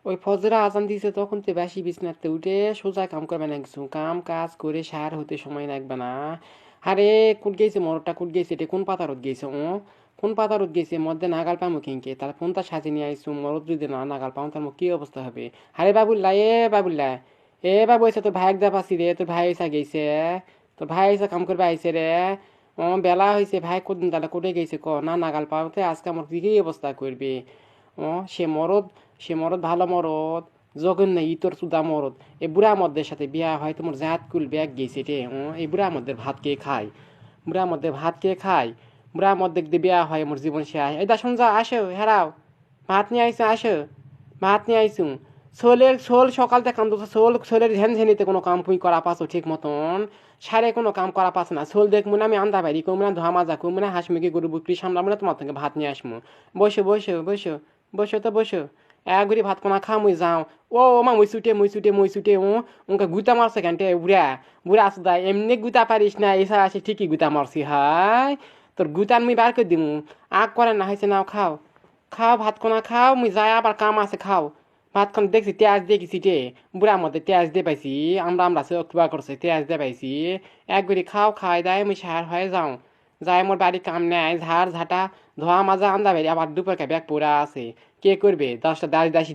ওই ফজরে আজান দিছে তখন তো বেশি বিছনাতে উঠে সোজা কাম করবে না, কিছু কাম কাজ করে সার হতে সময় লাগবে না। আরে কুট গেছে মরদটা, কুট গেছে এটা কোন পাতারত গেছে ও, কোন পাতারত গেছে মধ্যে নাগাল পামো কিনকে, তার ফোনটা সাজিয়ে নিয়ে আইসু, মরদ যদি না নাগাল পাও তার কি অবস্থা হবে। আরে বাবুল্লা, এ বাবুল্লা, এ বাবু এসে তোর ভাই একদা পাচ্ছি রে, তোর ভাই এসে গেছে, তোর ভাই এসে কাম করবে আইসে রে। ও বেলা হয়েছে ভাই, কোনদিন তাহলে কোটে গেছে ক না নাগাল পাওতে, আজকে আমার কি অবস্থা করবে। ও সে মরদ, সে মরদ ভালো মরদ, জঘন্য ইতর চুদা মরদ। এই বুড়া মদ্দের সাথে বিয়া হয় তোমার জাত কুল ব্যাগ গেছে রে। ও এই বুড়া মদ্দের ভাত কে খায়, বুড়া মধ্যে ভাত কে খায়, বুড়া মধ্যে দিয়ে বিয়া হয় মোর জীবন শেষ। এই দা শুনছা আসো হেরাও, ভাত নিয়ে আইসো আসো, ভাত নিয়ে আইসু। শোলের শোল সকাল থেকে কাম তো শোল, শোলের ঝেন ঝেনিতে কোনো কাম ফুই করা পাছো ঠিক মতন, সারে কোনো কাম করা পাস না। শোল দেখবো না আমি আন্দা বাইরি করবো না, ধোয়া মাজা করবো না, হাঁস মুরগি গরু বুকরি সামলাবো না, তোমার থেকে ভাত নিয়ে আসবো। বসো বসো বসো, বসো তো বসো, এক ঘুরি ভাত কোনা খা মুই যাও। ও মা মুই ছুটে মুই ছুটে মুই ছুটে, ও উনকে গুতা মারছে কেনটে বুড়া, বুড়া আসুদা এমনি গুতা পারিস না, এসা আসে ঠিকই গুতা মারছি হাই। তোর গুতান মুই বার করে দিমু, আগ করে না হয়েছে নাও খাও, খাও ভাত কোনা খাও, মুই যাই আবার কাম আছে খাও। ভাত খান দেখছি তেয়াজ দেখেছি রে, বুড়ার মধ্যে তেয়াজ দিয়ে পাইছি, আমরা সে অক্টোবা করছে তেয়াজ দিয়ে পাইছি। এক ঘুরি খাও, খাই দায় মুই সার হয়ে যাও, যাই মোর বাড়ি কাম নেয় ঝাড় ঝাঁটা ধোয়া মাজা আন্দা বাড়ি, আবার দুপুর ব্যাগ পোড়া আছে, কে করবে 10টা দাড়ি দাসি।